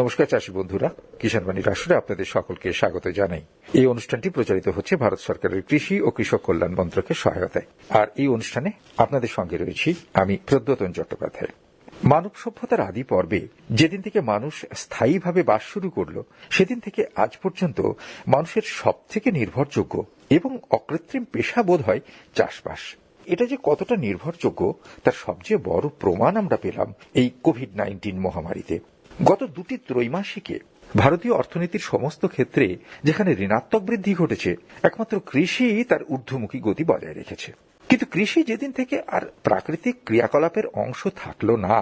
নমস্কার চাষী বন্ধুরা, কিষাণ বাণীর আসরে আপনাদের সকলকে স্বাগত জানাই। এই অনুষ্ঠানটি প্রচারিত হচ্ছে ভারত সরকারের কৃষি ও কৃষক কল্যাণ মন্ত্রকের সহায়তায়। আর এই অনুষ্ঠানে আপনাদের সঙ্গে রয়েছি আমি প্রদ্যোতন চট্টোপাধ্যায়। মানব সভ্যতার আদি পর্বে যেদিন থেকে মানুষ স্থায়ীভাবে বাস শুরু করল, সেদিন থেকে আজ পর্যন্ত মানুষের সবথেকে নির্ভরযোগ্য এবং অকৃত্রিম পেশা বোধ হয় চাষবাস। এটা যে কতটা নির্ভরযোগ্য তার সবচেয়ে বড় প্রমাণ আমরা পেলাম এই কোভিড-19 মহামারীতে। গত দুটি ত্রৈমাসিকে ভারতীয় অর্থনীতির সমস্ত ক্ষেত্রে যেখানে ঋণাত্মক বৃদ্ধি ঘটেছে, একমাত্র কৃষি তার ঊর্ধ্বমুখী গতি বজায় রেখেছে। কিন্তু কৃষি যেদিন থেকে আর প্রাকৃতিক ক্রিয়াকলাপের অংশ থাকল না,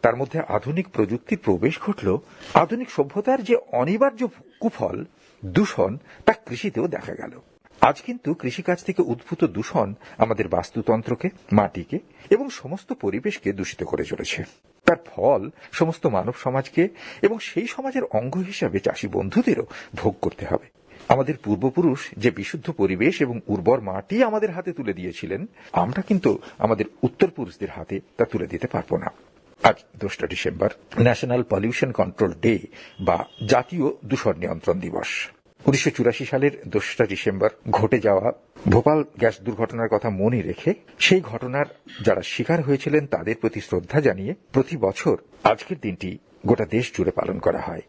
তার মধ্যে আধুনিক প্রযুক্তির প্রবেশ ঘটল, আধুনিক সভ্যতার যে অনিবার্য কুফল দূষণ তা কৃষিতেও দেখা গেল। আজ কিন্তু কৃষিকাজ থেকে উদ্ভূত দূষণ আমাদের বাস্তুতন্ত্রকে, মাটিকে এবং সমস্ত পরিবেশকে দূষিত করে চলেছে। তার ফল সমস্ত মানব সমাজকে এবং সেই সমাজের অঙ্গ হিসাবে চাষী বন্ধুদেরও ভোগ করতে হবে। আমাদের পূর্বপুরুষ যে বিশুদ্ধ পরিবেশ এবং উর্বর মাটি আমাদের হাতে তুলে দিয়েছিলেন, আমরা কিন্তু আমাদের উত্তরপুরুষদের হাতে তা তুলে দিতে পারব না। আজ 2 December national pollution control day বা জাতীয় দূষণ নিয়ন্ত্রণ দিবস। 1984 সালের 2 ডিসেম্বর ঘটে যাওয়া ভোপাল গ্যাস দুর্ঘটনার কথা মনে রেখে সেই ঘটনার যারা শিকার হয়েছিলেন তাদের প্রতি শ্রদ্ধা জানিয়ে প্রতি বছর আজকের দিনটি গোটা দেশ জুড়ে পালন করা হয়।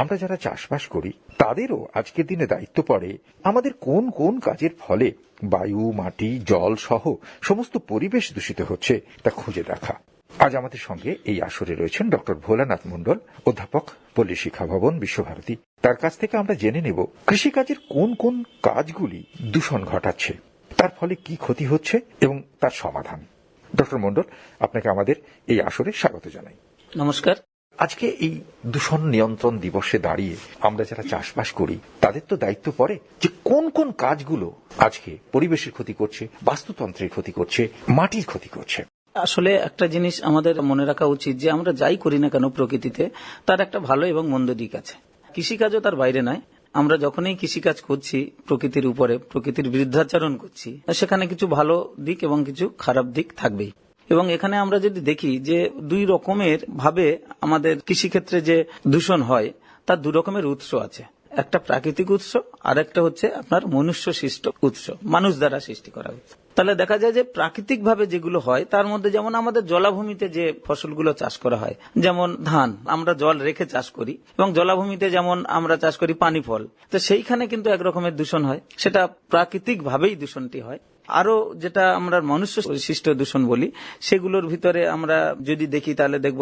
আমরা যারা চাষবাস করি তাদেরও আজকের দিনে দায়িত্ব পড়ে আমাদের কোন কোন কাজের ফলে বায়ু, মাটি, জল সহ সমস্ত পরিবেশ দূষিত হচ্ছে তা খুঁজে দেখা। আজ আমাদের সঙ্গে এই আসরে রয়েছেন ডক্টর ভোলানাথ মণ্ডল, অধ্যাপক, পল্লী শিক্ষা ভবন, বিশ্বভারতী। তার কাছ থেকে আমরা জেনে নেব কৃষিকাজের কোন কোন কাজগুলি দূষণ ঘটাচ্ছে, তার ফলে কি ক্ষতি হচ্ছে এবং তার সমাধান। ডক্টর মণ্ডল, আপনাকে আমাদের এই আসরে স্বাগত জানাই। নমস্কার। আজকে এই দূষণ নিয়ন্ত্রণ দিবসে দাঁড়িয়ে আমরা যারা চাষবাস করি তাদের তো দায়িত্ব পড়ে যে কোন কোন কাজগুলো আজকে পরিবেশের ক্ষতি করছে, বাস্তুতন্ত্রের ক্ষতি করছে, মাটির ক্ষতি করছে। আসলে একটা জিনিস আমাদের মনে রাখা উচিত যে আমরা যাই করি না কেন প্রকৃতিতে, তার একটা ভালো এবং মন্দ দিক আছে। কৃষিকাজও তার বাইরে নয়। আমরা যখনই কৃষিকাজ করছি প্রকৃতির উপরে, প্রকৃতির বিরুদ্ধাচরণ করছি, সেখানে কিছু ভালো দিক এবং কিছু খারাপ দিক থাকবেই। এবং এখানে আমরা যদি দেখি যে দুই রকমের ভাবে আমাদের কৃষিক্ষেত্রে যে দূষণ হয় তার 2 রকমের উৎস আছে। একটা প্রাকৃতিক উৎস, আর একটা হচ্ছে আপনার মনুষ্য সৃষ্ট উৎস, মানুষ দ্বারা সৃষ্টি করা উৎস। তাহলে দেখা যায় যে প্রাকৃতিক ভাবে যেগুলো হয় তার মধ্যে যেমন আমাদের জলাভূমিতে যে ফসলগুলো চাষ করা হয়, যেমন ধান আমরা জল রেখে চাষ করি, এবং জলাভূমিতে যেমন আমরা চাষ করি পানি ফল, তো সেইখানে কিন্তু একরকমের দূষণ হয়, সেটা প্রাকৃতিক ভাবেই দূষণটি হয়। আরো যেটা আমরা মনুষ্য সৃষ্ট দূষণ বলি, সেগুলোর ভিতরে আমরা যদি দেখি তাহলে দেখব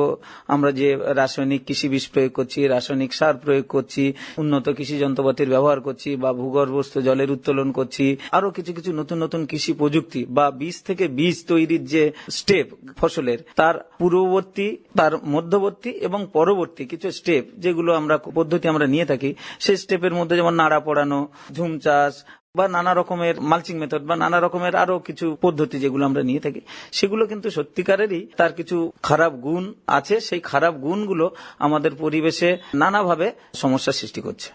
আমরা যে রাসায়নিক কৃষি বিষ প্রয়োগ করছি, রাসায়নিক সার প্রয়োগ করছি, উন্নত কৃষি যন্ত্রপাতির ব্যবহার করছি, বা ভূগর্ভস্থ জলের উত্তোলন করছি, আরো কিছু কিছু নতুন নতুন কৃষি প্রযুক্তি বা বীজ থেকে বীজ তৈরির যে স্টেপ ফসলের, তার পূর্ববর্তী, তার মধ্যবর্তী এবং পরবর্তী কিছু স্টেপ যেগুলো আমরা পদ্ধতি আমরা নিয়ে থাকি, সেই স্টেপের মধ্যে যেমন নাড়া পড়ানো, ঝুম চাষ বা নানা রকমের মালচিং মেথড বা নানা রকমের আরো কিছু পদ্ধতি যেগুলো আমরা নিয়ে থাকি, সেগুলো কিন্তু সত্যিকারেরই তার কিছু খারাপ গুণ আছে। সেই খারাপ গুণগুলো আমাদের পরিবেশে নানাভাবে সমস্যার সৃষ্টি করছে।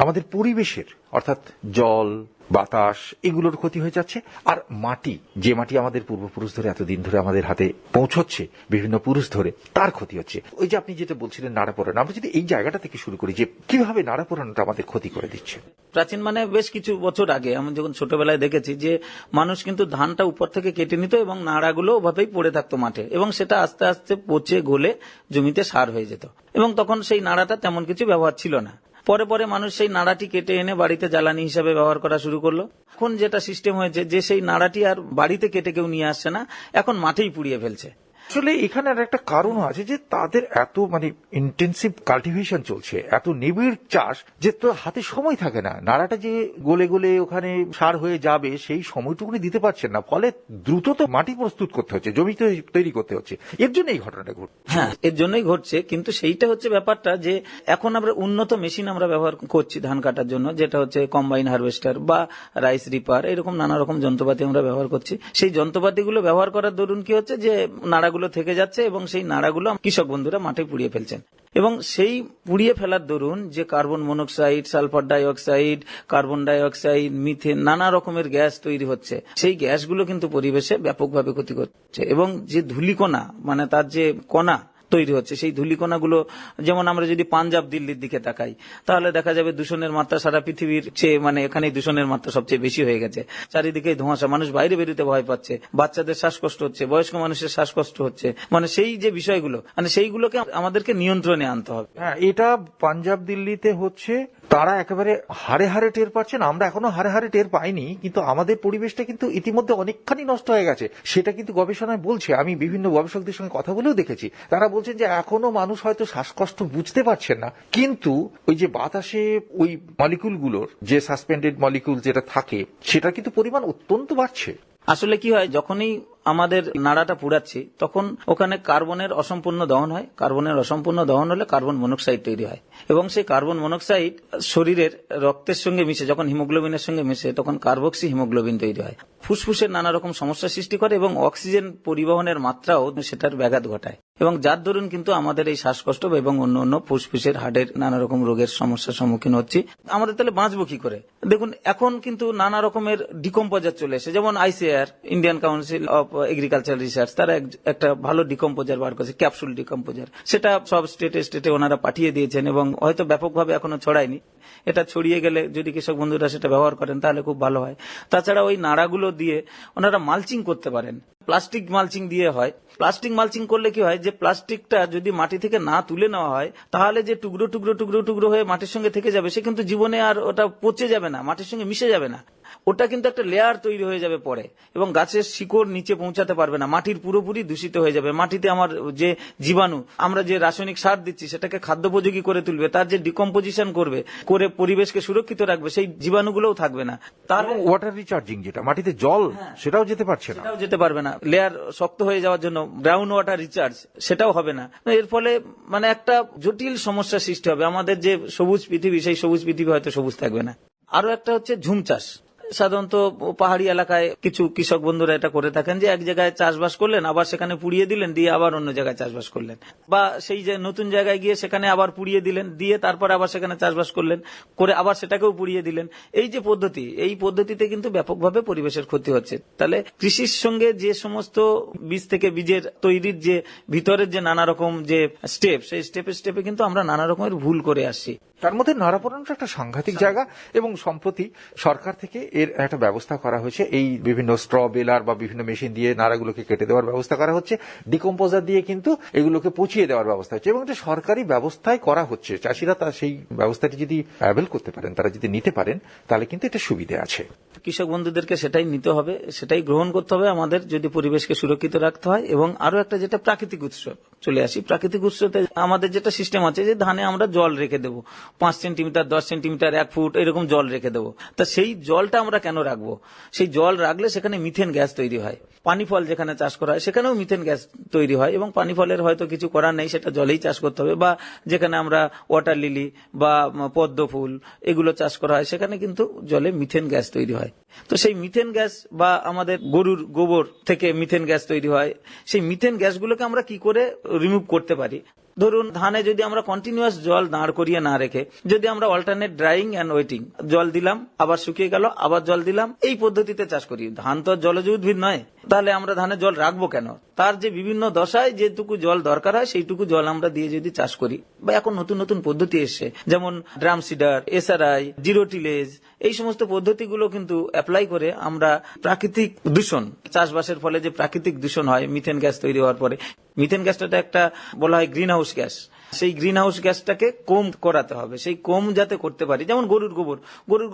আমাদের পরিবেশের অর্থাৎ জল, বাতাস এগুলোর ক্ষতি হয়ে যাচ্ছে। আর মাটি, যে মাটি আমাদের পূর্বপুরুষ ধরে এতদিন ধরে আমাদের হাতে পৌঁছচ্ছে, বিভিন্ন পুরুষ ধরে, তার ক্ষতি হচ্ছে। ওই যে আপনি যেটা বলছিলেন নাড়া পোড়ানো, আমরা যদি এই জায়গাটা থেকে শুরু করি যে কিভাবে নাড়া পোড়ানোটা আমাদের ক্ষতি করে দিচ্ছে। প্রাচীন মানে বেশ কিছু বছর আগে আমি যখন ছোটবেলায় দেখেছি যে মানুষ কিন্তু ধানটা উপর থেকে কেটে নিত এবং নাড়াগুলো ওভাবেই পড়ে থাকতো মাঠে, এবং সেটা আস্তে আস্তে পচে গলে জমিতে সার হয়ে যেত, এবং তখন সেই নাড়াটা তেমন কিছু ব্যবহার ছিল না। পরে পরে মানুষ সেই নাড়াটি কেটে এনে বাড়িতে জ্বালানি হিসাবে ব্যবহার করা শুরু করলো। এখন যেটা সিস্টেম হয়েছে যে সেই নাড়াটি আর বাড়িতে কেটে কেউ নিয়ে আসছে না, এখন মাঠেই পুড়িয়ে ফেলছে। আসলে এখানে আর একটা কারণ আছে যে তাদের এত ইন্টেন্সিভ কাল্টিভেশন চলছে, এত নিবিড় চাষ, যে তো হাতে সময় থাকে না। নাড়াটা যে গলে গলে ওখানে সার হয়ে যাবে সেই সময়টুকুনি দিতে পারছেন না, ফলে দ্রুত তো মাটি প্রস্তুত করতে হচ্ছে, জমি তৈরি করতে হচ্ছে। এর জন্য এই ঘটনাটা ঘটছে। হ্যাঁ, এর জন্যই ঘটছে। কিন্তু সেইটা হচ্ছে ব্যাপারটা যে এখন আমরা উন্নত মেশিন আমরা ব্যবহার করছি ধান কাটার জন্য, যেটা হচ্ছে কম্বাইন হারভেস্টার বা রাইস রিপার, এরকম নানা রকম যন্ত্রপাতি আমরা ব্যবহার করছি। সেই যন্ত্রপাতিগুলো ব্যবহার করার দরুন কি হচ্ছে যে নাড়াগুলো থেকে যাচ্ছে এবং সেই নাড়াগুলো কৃষক বন্ধুরা মাঠে পুড়িয়ে ফেলছেন। এবং সেই পুড়িয়ে ফেলার দরুন যে carbon monoxide, sulphur dioxide, carbon dioxide, methane, নানা রকমের গ্যাস তৈরি হচ্ছে, সেই গ্যাসগুলো কিন্তু পরিবেশে ব্যাপকভাবে ক্ষতি করছে। এবং যে ধূলিকণা, মানে তার যে কণা, তৈরি হচ্ছে। সেই ধূলিকণাগুলো যেমন আমরা যদি পাঞ্জাব দিল্লির দিকে তাকাই তাহলে দেখা যাবে দূষণের মাত্রা সারা পৃথিবীর চেয়ে এখানেই দূষণের মাত্রা সবচেয়ে বেশি হয়ে গেছে। চারিদিকে ধোঁয়াশা, মানুষ বাইরে বেরোতে ভয় পাচ্ছে, বাচ্চাদের শ্বাসকষ্ট হচ্ছে, বয়স্ক মানুষের শ্বাসকষ্ট হচ্ছে। সেই যে বিষয়গুলো সেইগুলোকে আমাদেরকে নিয়ন্ত্রণে আনতে হবে। হ্যাঁ, এটা পাঞ্জাব দিল্লিতে হচ্ছে, তারা একেবারে হারে হারে টের পাচ্ছেন, আমরা এখনো হারে হারে টের পাইনি, কিন্তু আমাদের পরিবেশটা কিন্তু ইতিমধ্যে অনেকখানি নষ্ট হয়ে গেছে। সেটা কিন্তু গবেষণায় বলছে। আমি বিভিন্ন গবেষকদের সঙ্গে কথা বলেও দেখেছি, তারা বলছেন যে এখনো মানুষ হয়তো শ্বাসকষ্ট বুঝতে পারছেন না, কিন্তু ওই যে বাতাসে ওই মলিকুলগুলোর যে সাসপেন্ডেড মলিকুল যেটা থাকে সেটা কিন্তু পরিমাণ অত্যন্ত বাড়ছে। আসলে কি হয়, যখনই আমাদের নাড়াটা পুড়াচ্ছি তখন ওখানে কার্বনের অসম্পূর্ণ দহন হয়। কার্বনের অসম্পূর্ণ দহন হলে কার্বন মনোক্সাইড তৈরি হয় এবং সেই কার্বন মনোক্সাইড শরীরের রক্তের সঙ্গে মিশে যখন হিমোগ্লোবিনের সঙ্গে মিশে তখন কার্বক্সি হিমোগ্লোবিন তৈরি হয়। ফুসফুসের নানা রকম সমস্যা সৃষ্টি করে এবং অক্সিজেন পরিবহনের মাত্রাও সেটার ব্যাঘাত ঘটায় এবং যার দরুন কিন্তু আমাদের এই শ্বাসকষ্ট এবং অন্য অন্য ফুসফুসের হার্টের নানা রকম রোগের সমস্যার সম্মুখীন হচ্ছি। আমাদের তাহলে বাঁচবো কি করে? দেখুন, এখন কিন্তু নানা রকমের ডিকম্পোজার চলে এসে, যেমন ICR, Indian council of agriculture research, তারা একটা ভালো ডিকম্পোজার বার করেছে, ক্যাপসুল ডিকম্পোজার। সেটা সব স্টেটে ওনারা পাঠিয়ে দিয়েছেন এবং হয়তো ব্যাপকভাবে এখনো ছড়ায়নি। এটা ছড়িয়ে গেলে যদি কৃষক বন্ধুরা সেটা ব্যবহার করেন তাহলে খুব ভালো হয়। তাছাড়া ওই নাড়াগুলো দিয়ে ওনারা মালচিং করতে পারেন। প্লাস্টিক মালচিং দিয়ে হয়। প্লাস্টিক মালচিং করলে কি হয়, যে প্লাস্টিকটা যদি মাটি থেকে না তুলে নেওয়া হয় তাহলে যে টুকরো টুকরো টুকরো টুকরো হয়ে মাটির সঙ্গে থেকে যাবে, সে কিন্তু জীবনে আর ওটা পচে যাবে না, মাটির সঙ্গে মিশে যাবে না। ওটা কিন্তু একটা লেয়ার তৈরি হয়ে যাবে পরে এবং গাছের শিকড় নিচে পৌঁছাতে পারবে না, মাটির পুরোপুরি দূষিত হয়ে যাবে। মাটিতে আমার যে জীবাণু, আমরা যে রাসায়নিক সার দিচ্ছি সেটাকে খাদ্যোপযোগী করে তুলবে, তার যে ডিকম্পোজিশন করবে, করে পরিবেশকে সুরক্ষিত রাখবে, সেই জীবাণুগুলোও থাকবে না। তার ওয়াটার রিচার্জিং, যেটা মাটিতে জল, সেটাও যেতে পারছে না, সেটাও যেতে পারবে না। লেয়ার শক্ত হয়ে যাওয়ার জন্য গ্রাউন্ড ওয়াটার রিচার্জ সেটাও হবে না। এর ফলে একটা জটিল সমস্যা সৃষ্টি হবে। আমাদের যে সবুজ পৃথিবী, সেই সবুজ পৃথিবী হয়তো সবুজ থাকবে না। আরো একটা হচ্ছে ঝুম চাষ। সাধারণত পাহাড়ি এলাকায় কিছু কৃষক বন্ধুরা এটা করে থাকেন যে এক জায়গায় চাষবাস করলেন, আবার সেখানে পুড়িয়ে দিলেন, দিয়ে আবার অন্য জায়গায় চাষবাস করলেন, বা সেই যে নতুন জায়গায় গিয়ে সেখানে আবার পুড়িয়ে দিলেন, দিয়ে তারপরে আবার সেখানে চাষবাস করলেন, করে আবার সেটাকেও পুড়িয়ে দিলেন। এই যে পদ্ধতি, এই পদ্ধতিতে কিন্তু ব্যাপকভাবে পরিবেশের ক্ষতি হচ্ছে। তাহলে কৃষির সঙ্গে যে সমস্ত বীজ থেকে বীজের তৈরির যে ভিতরের যে নানা রকম যে স্টেপ, সেই স্টেপে কিন্তু আমরা নানা রকমের ভুল করে আসছি। তার মধ্যে নাড়া পোড়ানোটা একটা সাংঘাতিক জায়গা এবং সম্প্রতি সরকার থেকে এর একটা ব্যবস্থা করা হয়েছে। এই বিভিন্ন স্ট্র বেলার বা বিভিন্ন মেশিন দিয়ে নাড়াগুলোকে কেটে দেওয়ার ব্যবস্থা করা হচ্ছে, ডিকম্পোজার দিয়ে কিন্তু এগুলোকে পচিয়ে দেওয়ার ব্যবস্থা হচ্ছে এবং এটা সরকারি ব্যবস্থায় করা হচ্ছে। চাষিরা তার সেই ব্যবস্থাটি যদি অ্যাভেল করতে পারেন, তারা যদি নিতে পারেন, তাহলে কিন্তু এটা সুবিধা আছে। কৃষক বন্ধুদেরকে সেটাই নিতে হবে, সেটাই গ্রহণ করতে হবে আমাদের, যদি পরিবেশকে সুরক্ষিত রাখতে হয়। এবং আরো একটা যেটা প্রাকৃতিক উৎস, চলে আসি প্রাকৃতিক উৎসতে আমাদের যেটা সিস্টেম আছে যে ধানে আমরা জল রেখে দেবো 5 সেন্টিমিটার, 10 সেন্টিমিটার, 1 ফুট এরকম জল রেখে দেবো। তা সেই জলটা আমরা কেন রাখবো? সেই জল রাখলে সেখানে মিথেন গ্যাস তৈরি হয়। পানি ফল যেখানে চাষ করা হয় সেখানেও মিথেন গ্যাস তৈরি হয় এবং পানি ফলের হয়তো কিছু করার নেই, সেটা জলেই চাষ করতে হবে। বা যেখানে আমরা ওয়াটার লিলি বা পদ্ম ফুল এগুলো চাষ করা হয় সেখানে কিন্তু জলে মিথেন গ্যাস তৈরি হয়। তো সেই মিথেন গ্যাস বা আমাদের গরুর গোবর থেকে মিথেন গ্যাস তৈরি হয়, সেই মিথেন গ্যাসগুলোকে আমরা কি করে রিমুভ করতে পারি? ধরুন ধানে যদি আমরা কন্টিনিউয়াস জল দাঁড় করিয়ে না রেখে যদি আমরা অল্টারনেট ড্রাইং অ্যান্ড ওয়েটিং, জল দিলাম আবার শুকিয়ে গেল আবার জল দিলাম, এই পদ্ধতিতে চাষ করি, ধান তো জলজ উদ্ভিদ নয়, তাহলে আমরা ধানে জল রাখবো কেন? তার যে বিভিন্ন দশায় যেটুকু জল দরকার হয় সেইটুকু জল আমরা দিয়ে যদি চাষ করি, বা এখন নতুন নতুন পদ্ধতি এসছে যেমন drum seeder, SRI, zero tillage, এই সমস্ত পদ্ধতিগুলো কিন্তু অ্যাপ্লাই করে আমরা প্রাকৃতিক দূষণ, চাষবাসের ফলে যে প্রাকৃতিক দূষণ হয় মিথেন গ্যাস তৈরি হওয়ার পরে, মিথেন গ্যাসটা একটা বলা হয় গ্রিন হাউস গ্যাস, সেই গ্রিন হাউস গ্যাসটাকে কম করাতে হবে। সেই কম যাতে করতে পারি, যেমন গরুর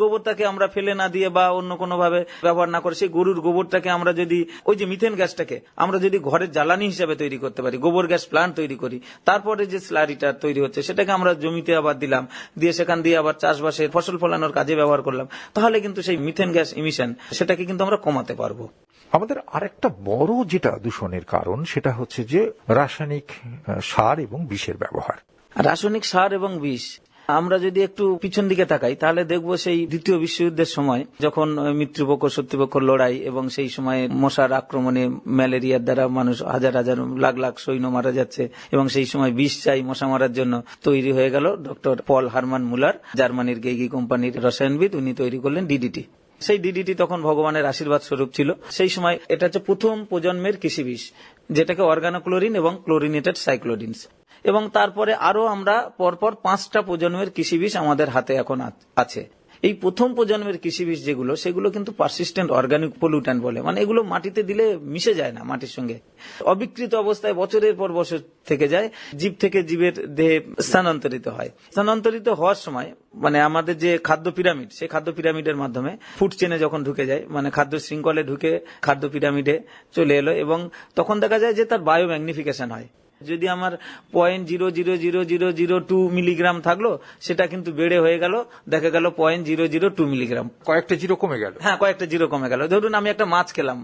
গোবরটাকে আমরা ফেলে না দিয়ে বা অন্য কোনো ভাবে ব্যবহার না করে সেই গরুর গোবরটাকে আমরা যদি ওই যে মিথেন গ্যাসটাকে আমরা যদি ঘরের জ্বালানি হিসেবে তৈরি করতে পারি, গোবর গ্যাস প্লান্ট তৈরি করি, তারপরে যে স্লারিটা তৈরি হচ্ছে সেটাকে আমরা জমিতে আবার দিলাম, দিয়ে সেখান দিয়ে আবার চাষবাসের ফসল ফলানোর কাজে ব্যবহার করলাম, তাহলে কিন্তু সেই মিথেন গ্যাস ইমিশন সেটাকে কিন্তু আমরা কমাতে পারবো। আমাদের আরেকটা বড় যেটা দূষণের কারণ সেটা হচ্ছে যে রাসায়নিক সার এবং বিষের ব্যবহার। রাসায়নিক সার এবং বিষ, আমরা যদি একটু পিছন দিকে তাকাই তাহলে দেখবো সেই দ্বিতীয় বিশ্বযুদ্ধের সময় যখন মৃত্যুপক্ষ শত্রুপক্ষ লড়াই এবং সেই সময় মশার আক্রমণে ম্যালেরিয়ার দ্বারা মানুষ হাজার হাজার লাখ লাখ সৈন্য মারা যাচ্ছে এবং সেই সময় বিষ চাই মশা মারার জন্য, তৈরি হয়ে গেল ডক্টর পল হারমান মুলার, জার্মানির গেইগি কোম্পানির রসায়নবিদ, উনি তৈরি করলেন ডিডিটি। সেই ডিডিটি তখন ভগবানের আশীর্বাদ স্বরূপ ছিল। সেই সময় এটা হচ্ছে প্রথম প্রজন্মের কৃষি বিষ, যেটাকে অর্গানোক্লোরিন এবং ক্লোরিনেটেড সাইক্লোডিনস। এবং তারপরে আরো আমরা পরপর 5টা প্রজন্মের কৃষি বিষ আমাদের হাতে এখন আছে। এই প্রথম প্রজন্মের কৃষি বিষ যেগুলো, সেগুলো কিন্তু পারসিস্টেন্ট অর্গানিক পলিউট্যান্ট বলে, মানে এগুলো মাটিতে দিলে মিশে যায় না মাটির সঙ্গে, অবিকৃত অবস্থায় বছরের পর বছর থেকে যায়, জীব থেকে জীবের দেহে স্থানান্তরিত হয়। স্থানান্তরিত হওয়ার সময় মানে আমাদের যে খাদ্য পিরামিড, সেই খাদ্য পিরামিডের মাধ্যমে ফুড চেনে যখন ঢুকে যায়, মানে খাদ্য শৃঙ্খলে ঢুকে খাদ্য পিরামিডে চলে এলো, এবং তখন দেখা যায় যে তার বায়ো ম্যাগনিফিকেশন হয়। যদি আমার 0.00002 মিলিগ্রাম থাকলো, সেটা কিন্তু বেড়ে হয়ে গেল, দেখা গেল 0.002 মিলিগ্রাম। কয়েকটা জিরো কমে গেল। হ্যাঁ, কয়েকটা জিরো কমে গেল। ধরুন আমি একটা মাছ খেলাম,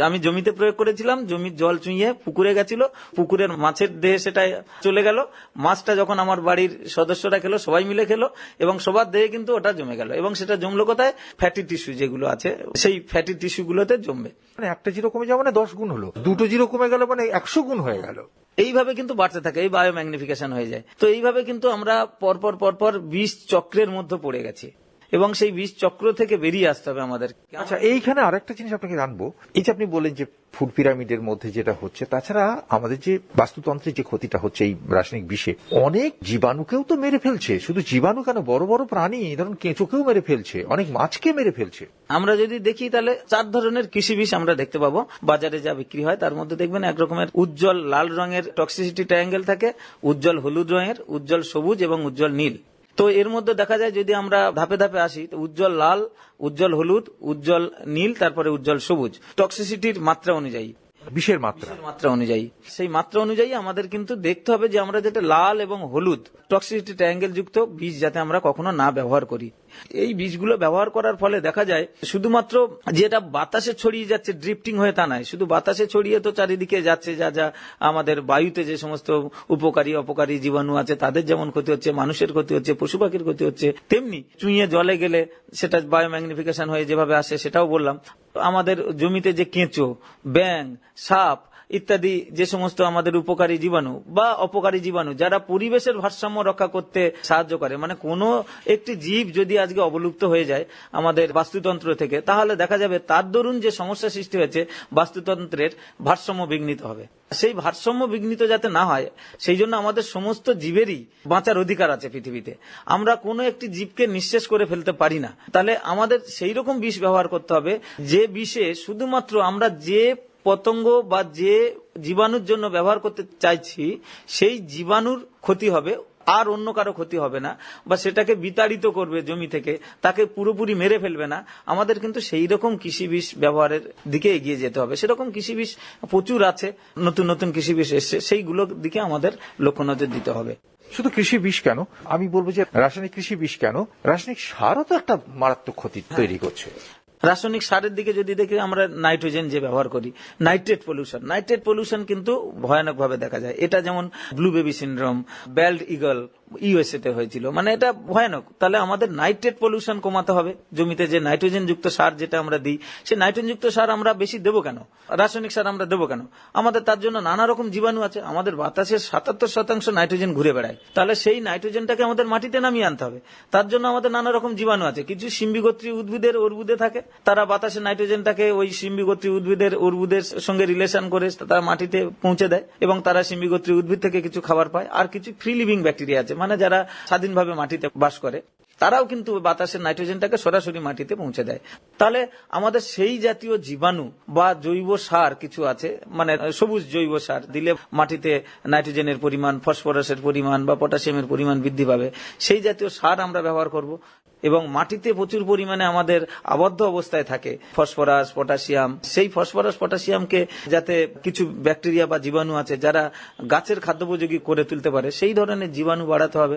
আমি জমিতে প্রয়োগ করেছিলাম, জমির জল চুইয়ে পুকুরে গেছিল, পুকুরের মাছের দেহে সেটা চলে গেল, মাছটা যখন আমার বাড়ির সদস্যরা খেলো, সবাই মিলে খেলো, এবং সবার দেহে কিন্তু ওটা জমে গেল, এবং সেটা জমলো কোথায়? ফ্যাটি টিস্যু যেগুলো আছে, সেই ফ্যাটি টিস্যুগুলোতে জমবে। মানে একটা জিরো কমে যাওয়া মানে 10 গুণ হলো, দুটো জিরো কমে গেল মানে 100 গুণ হয়ে গেল। এইভাবে কিন্তু বাড়তে থাকে, এই বায়ো ম্যাগনিফিকেশন হয়ে যায়। তো এইভাবে কিন্তু আমরা পরপর 20 চক্রের মধ্যে পড়ে গেছি, এবং সেই 20 চক্র থেকে বেরিয়ে আসতে হবে আমাদের। আচ্ছা, এইখানে আরেকটা জিনিস আপনাকে জানবো, এই যে আপনি বললেন যে ফুড পিরামিডের মধ্যে যেটা হচ্ছে, তাছাড়া আমাদের যে বাস্তুতন্ত্রের যে ক্ষতিটা হচ্ছে এই রাসায়নিক বিষে, অনেক জীবাণুকেও তো মেরে ফেলছে। শুধু জীবাণু কেন, বড় বড় প্রাণী, ধরুন কেঁচোকেও মেরে ফেলছে, অনেক মাছকে মেরে ফেলছে। আমরা যদি দেখি তাহলে 4 ধরনের কৃষি বিষ আমরা দেখতে পাবো বাজারে যা বিক্রি হয়। তার মধ্যে দেখবেন এক রকমের উজ্জ্বল লাল রঙের টক্সিসিটি ট্রায়াঙ্গেল থাকে, উজ্জ্বল হলুদ রঙের, উজ্জ্বল সবুজ এবং উজ্জ্বল নীল। তো এর মধ্যে দেখা যায় যদি আমরা ধাপে ধাপে আসি, তো উজ্জ্বল লাল, উজ্জ্বল হলুদ, উজ্জ্বল নীল, তারপরে উজ্জ্বল সবুজ, টক্সিসিটির মাত্রা অনুযায়ী, বিষের মাত্রা অনুযায়ী। সেই মাত্রা অনুযায়ী আমাদের কিন্তু দেখতে হবে যে আমরা যাতে লাল এবং হলুদ টক্সিসিটি ট্রায়াঙ্গেল যুক্ত বীজ যাতে আমরা কখনো না ব্যবহার করি। এই বীজগুলো ব্যবহার করার ফলে দেখা যায় শুধুমাত্র যেটা বাতাসে ছড়িয়ে যাচ্ছে ড্রিফটিং হয়ে তা নয়, শুধু বাতাসে ছড়িয়ে তো চারিদিকে যাচ্ছে, যা যা আমাদের বায়ুতে যে সমস্ত উপকারী অপকারী জীবাণু আছে তাদের যেমন ক্ষতি হচ্ছে, মানুষের ক্ষতি হচ্ছে, পশু পাখির ক্ষতি হচ্ছে, তেমনি চুইয়ে জলে গেলে সেটা বায়ো ম্যাগনিফিকেশন হয়ে যেভাবে আসে সেটাও বললাম। আমাদের জমিতে যে কেঁচো, ব্যাঙ, সাপ ইত্যাদি যে সমস্ত আমাদের উপকারী জীবাণু বা অপকারী জীবাণু যারা পরিবেশের ভারসাম্য রক্ষা করতে সাহায্য করে, মানে কোনো একটি জীব যদি আজকে অবলুপ্ত হয়ে যায় আমাদের বাস্তুতন্ত্র থেকে, তাহলে দেখা যাবে তার দরুন যে সমস্যা সৃষ্টি হয়েছে, বাস্তুতন্ত্রের ভারসাম্য বিঘ্নিত হবে। সেই ভারসাম্য বিঘ্নিত যাতে না হয়, সেই জন্য আমাদের সমস্ত জীবেরই বাঁচার অধিকার আছে পৃথিবীতে। আমরা কোনো একটি জীবকে নিঃশেষ করে ফেলতে পারি না। তাহলে আমাদের সেই রকম বিষ ব্যবহার করতে হবে যে বিষে শুধুমাত্র আমরা যে পতঙ্গ বা যে জীবাণুর জন্য ব্যবহার করতে চাইছি সেই জীবাণুর ক্ষতি হবে, আর অন্য কারো ক্ষতি হবে না, বা সেটাকে বিতাড়িত করবে জমি থেকে, তাকে পুরোপুরি মেরে ফেলবে না। আমাদের কিন্তু সেই রকম কৃষি বিষ ব্যবহারের দিকে এগিয়ে যেতে হবে। সেরকম কৃষি বিষ প্রচুর আছে, নতুন নতুন কৃষি বিষ এসছে, সেইগুলোর দিকে আমাদের লক্ষ্য নজর দিতে হবে। শুধু কৃষি বিষ কেন, আমি বলবো যে রাসায়নিক কৃষি বিষ কেন, রাসায়নিক সারও তো একটা মারাত্মক ক্ষতি তৈরি করছে। রাসায়নিক সারের দিকে যদি দেখি, আমরা নাইট্রোজেন যে ব্যবহার করি, নাইট্রেট পলিউশন কিন্তু ভয়ানকভাবে দেখা যায়। এটা যেমন blue baby syndrome, bailed eagle USA তে হয়েছিল, মানে এটা ভয়ানক। তাহলে আমাদের নাইট্রেট পলিউশন কমাতে হবে। জমিতে যে নাইট্রোজেন যুক্ত সার যেটা আমরা দিই, সেই নাইট্রোজেন যুক্ত সার আমরা বেশি দেবো কেন, রাসায়নিক সার আমরা দেবো কেন? আমাদের তার জন্য নানা রকম জীবাণু আছে, আমাদের বাতাসের 77% নাইট্রোজেন ঘুরে বেড়ায়। তাহলে সেই নাইট্রোজেনটাকে আমাদের মাটিতে নামিয়ে আনতে হবে। তার জন্য আমাদের নানা রকম জীবাণু আছে। কিছু সিম্বিগোত্রী উদ্ভিদের অর্বুদে থাকে, তারা বাতাসে নাইট্রোজেনটাকে ওই সিম্বিগোত্রী উদ্ভিদের অর্বুদের সঙ্গে রিলেশন করে তারা মাটিতে পৌঁছে দেয়, এবং তারা সিম্বিগোত্রী উদ্ভিদ থেকে কিছু খাবার পায়। আর কিছু ফ্রি লিভিং ব্যাকটেরিয়া আছে, মানে যারা স্বাধীনভাবে মাটিতে বাস করে, তারাও কিন্তু বাতাসের নাইট্রোজেনটাকে সরাসরি মাটিতে পৌঁছে দেয়। তাহলে আমাদের সেই জাতীয় জীবাণু বা জৈব সার কিছু আছে, মানে সবুজ জৈব সার দিলে মাটিতে নাইট্রোজেনের পরিমাণ, ফসফরাসের পরিমাণ বা পটাশিয়ামের পরিমাণ বৃদ্ধি পাবে। সেই জাতীয় সার আমরা ব্যবহার করব, এবং মাটিতে প্রচুর পরিমাণে আমাদের আবদ্ধ অবস্থায় থাকে ফসফরাস, পটাশিয়াম। সেই ফসফরাস, পটাশিয়ামকে যাতে কিছু ব্যাকটেরিয়া বা জীবাণু আছে যারা গাছের খাদ্যোপযোগী করে তুলতে পারে, সেই ধরনের জীবাণু বাড়াতে হবে।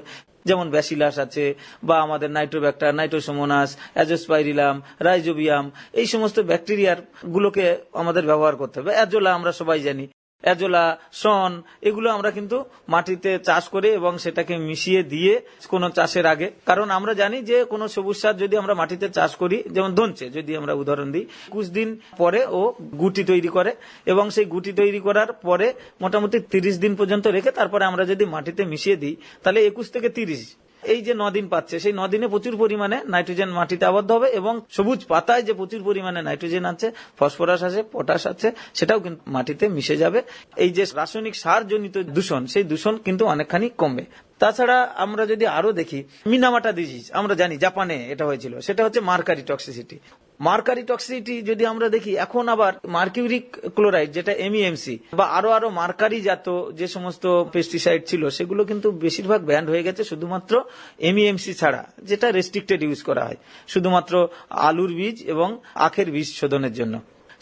যেমন ব্যাসিলাস আছে, বা আমাদের নাইট্রোব্যাক্টার, নাইট্রোসোমোনাস, অ্যাজোস্পাইরিলাম, রাইজোবিয়াম, এই সমস্ত ব্যাকটেরিয়ার গুলোকে আমাদের ব্যবহার করতে হবে। অ্যাজোলা আমরা সবাই জানি, অ্যাজোলা, শন, এগুলো আমরা কিন্তু মাটিতে চাষ করে এবং সেটাকে মিশিয়ে দিয়ে কোনো চাষের আগে, কারণ আমরা জানি যে কোনো সবুজ সার যদি আমরা মাটিতে চাষ করি, যেমন ধনচে যদি আমরা উদাহরণ দিই, 21 দিন পরে ও গুটি তৈরি করে, এবং সেই গুটি তৈরি করার পরে মোটামুটি 30 দিন পর্যন্ত রেখে তারপরে আমরা যদি মাটিতে মিশিয়ে দিই, তাহলে 21 থেকে 30 এই যে 9 দিন পাচ্ছে, সেই 9 দিনে প্রচুর পরিমাণে নাইট্রোজেন মাটিতে আবদ্ধ হবে এবং সবুজ পাতায় যে প্রচুর পরিমাণে নাইট্রোজেন আছে, ফসফরাস আছে, পটাশ আছে, সেটাও কিন্তু মাটিতে মিশে যাবে। এই যে রাসায়নিক সার জনিত দূষণ, সেই দূষণ কিন্তু অনেকখানি কমবে। তাছাড়া আমরা যদি আরো দেখি, মিনামাটা ডিজিজ আমরা জানি জাপানে এটা হয়েছিল, সেটা হচ্ছে মার্কারি টক্সিসিটি। মার্কারি টক্সিসিটি যদি আমরা দেখি, এখন আবার মার্কিউরিক ক্লোরাইড যেটা MEMC বা আরো মার্কারি জাত যে সমস্ত পেস্টিসাইড ছিল, সেগুলো কিন্তু বেশিরভাগ ব্যান্ড হয়ে গেছে শুধুমাত্র MEMC ছাড়া, যেটা রেস্ট্রিক্টেড ইউজ করা হয় শুধুমাত্র আলুর বীজ এবং আখের বীজ শোধনের জন্য।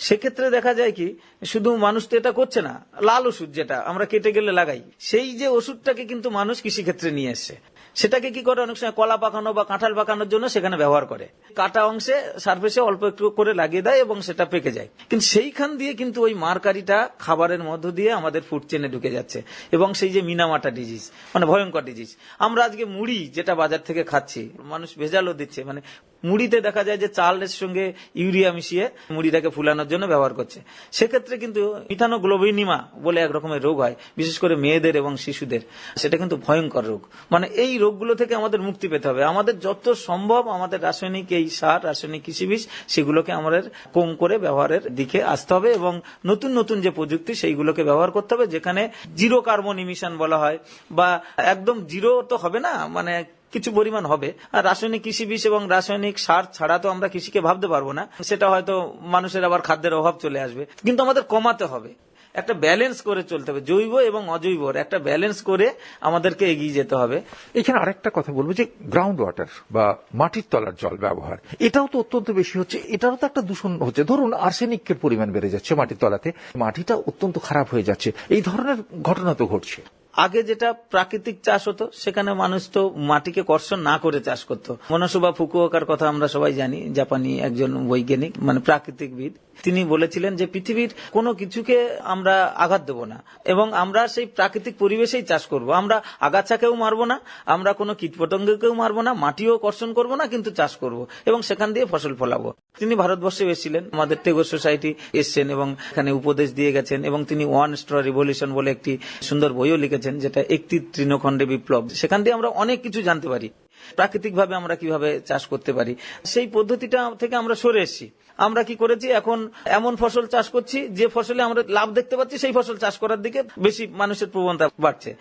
সেক্ষেত্রে দেখা যায় কি, শুধু মানুষ তো এটা করছে না, লাল ওষুধ যেটা আমরা কেটে গেলে লাগাই, সেই যে ওষুধটাকে কিন্তু মানুষ কৃষিক্ষেত্রে নিয়ে এসছে। সেটাকে কি করে, অনেক সময় কলা পাকানো বা কাঁঠাল পাকানোর জন্য সেখানে ব্যবহার করে, কাটা অংশে সারফেসে অল্প একটু করে লাগিয়ে দেয় এবং সেটা পেকে যায়। কিন্তু সেইখান দিয়ে কিন্তু ওই মার্কারিটা খাবারের মধ্য দিয়ে আমাদের ফুড চেনে ঢুকে যাচ্ছে এবং সেই যে মিনামাটা ডিজিজ, মানে ভয়ঙ্কর ডিজিজ। আমরা আজকে মুড়ি যেটা বাজার থেকে খাচ্ছি, মানুষ ভেজালও দিচ্ছে, মানে মুড়িতে দেখা যায় যে চালের সঙ্গে ইউরিয়া মিশিয়ে মুড়িটাকে ফুলানোর জন্য ব্যবহার করছে। সেক্ষেত্রে কিন্তু মিথানোগ্লোবিনিমা বলে এক রকমের রোগ হয়, বিশেষ করে মেয়েদের এবং শিশুদের। সেটা কিন্তু ভয়ঙ্কর রোগ। মানে এই রোগগুলো থেকে আমাদের মুক্তি পেতে হবে। আমাদের যত সম্ভব আমাদের রাসায়নিক এই সার, রাসায়নিক কৃষি বীজ, সেগুলোকে আমাদের কম করে ব্যবহারের দিকে আসতে হবে এবং নতুন নতুন যে প্রযুক্তি সেইগুলোকে ব্যবহার করতে হবে, যেখানে জিরো কার্বন ইমিশন বলা হয়, বা একদম জিরো তো হবে না, মানে কিছু পরিমাণ হবে। আর রাসায়নিক কৃষি বীজ এবং রাসায়নিক সার ছাড়া তো আমরা কৃষিকে ভাবতে পারবো না, সেটা হয়তো মানুষের আবার খাদ্যের অভাব চলে আসবে। কিন্তু আমাদের কমাতে হবে, একটা ব্যালেন্স করে চলতে হবে, জৈব এবং অজৈবর একটা ব্যালেন্স করে আমাদেরকে এগিয়ে যেতে হবে। এখানে আরেকটা কথা বলবো যে গ্রাউন্ড ওয়াটার বা মাটির তলার জল ব্যবহার, এটাও তো অত্যন্ত বেশি হচ্ছে। এটারও তো একটা দূষণ হচ্ছে। ধরুন আর্সেনিকের পরিমাণ বেড়ে যাচ্ছে মাটির তলাতে, মাটিটা অত্যন্ত খারাপ হয়ে যাচ্ছে, এই ধরনের ঘটনা তো ঘটছে। আগে যেটা প্রাকৃতিক চাষ হতো, সেখানে মানুষ তো মাটিকে কর্ষণ না করে চাষ করতো। মনোসুবা ফুকুওকার কথা আমরা সবাই জানি, জাপানি একজন বৈজ্ঞানিক, মানে প্রাকৃতিকবিদ। তিনি বলেছিলেন যে পৃথিবীর কোনো কিছুকে আমরা আঘাত দেব না এবং আমরা সেই প্রাকৃতিক পরিবেশেই চাষ করব। আমরা আগাছাকেও মারবো না, আমরা কোনো কীটপতঙ্গকেও মারবো না, মাটিও কর্ষণ করব না, কিন্তু চাষ করব এবং সেখান দিয়ে ফসল ফলাবো। তিনি ভারতবর্ষে এসেছিলেন, আমাদের টেগোর সোসাইটি এসছেন এবং এখানে উপদেশ দিয়ে গেছেন এবং তিনি ওয়ান স্ট্র রিভলিউশন বলে একটি সুন্দর বইও লিখেছেন, যেটা 31 তৃণখণ্ডে বিপ্লব। সেখান দিয়ে আমরা অনেক কিছু জানতে পারি, প্রাকৃতিকভাবে আমরা কিভাবে চাষ করতে পারি। সেই পদ্ধতিটা থেকে আমরা সরে এসেছি। আমরা কি করেছি, এখন এমন ফসল চাষ করছি যে ফসলে আমরা লাভ দেখতে পাচ্ছি, সেই ফসল চাষ করার দিকে বেশি মানুষের প্রবণতা বাড়ছে।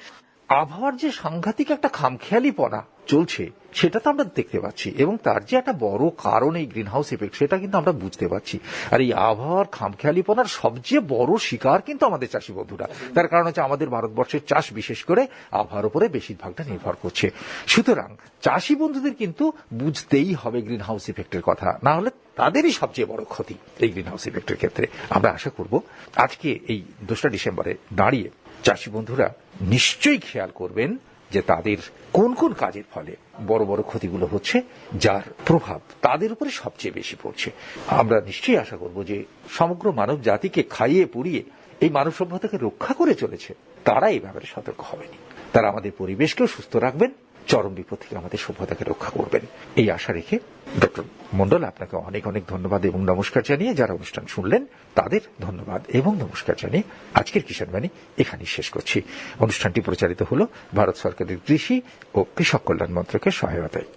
আবহাওয়ার যে সাংঘাতিক একটা খামখেয়ালিপনা চলছে, সেটা তো আমরা দেখতে পাচ্ছি এবং তার যে একটা বড় কারণ এই গ্রিন হাউস ইফেক্ট, সেটা কিন্তু আমরা বুঝতে পারছি। আর এই আবহাওয়ার খামখেয়ালিপনার সবচেয়ে বড় শিকার কিন্তু আমাদের চাষী বন্ধুরা। তার কারণ হচ্ছে আমাদের ভারতবর্ষের চাষ বিশেষ করে আবহাওয়ার উপরে বেশিরভাগটা নির্ভর করছে। সুতরাং চাষী বন্ধুদের কিন্তু বুঝতেই হবে গ্রিন হাউস ইফেক্টের কথা, না হলে তাদেরই সবচেয়ে বড় ক্ষতি এই গ্রিন হাউস ইফেক্টের ক্ষেত্রে। আমরা আশা করব আজকে এই 2 ডিসেম্বরে দাঁড়িয়ে চাষী বন্ধুরা নিশ্চয়ই খেয়াল করবেন যে তাদের কোন কোন কাজের ফলে বড় বড় ক্ষতিগুলো হচ্ছে, যার প্রভাব তাদের উপরে সবচেয়ে বেশি পড়ছে। আমরা নিশ্চয়ই আশা করব যে সমগ্র মানব জাতিকে খাইয়ে পুড়িয়ে এই মানব সভ্যতাকে রক্ষা করে চলেছে, তারা এই ব্যাপারে সতর্ক হবেন। তারা আমাদের পরিবেশকেও সুস্থ রাখবেন, চরম বিপদ থেকে আমাদের সভ্যতাকে রক্ষা করবেন, এই আশা রেখে ডক্টর মন্ডল, আপনাকে অনেক অনেক ধন্যবাদ এবং নমস্কার জানিয়ে যারা অনুষ্ঠান শুনলেন তাদের ধন্যবাদ এবং নমস্কার জানিয়ে আজকের কিষাণ বাণী এখানেই শেষ করছি। অনুষ্ঠানটি প্রচারিত হলো ভারত সরকারের কৃষি ও কৃষক কল্যাণ মন্ত্রকের সহায়তায়।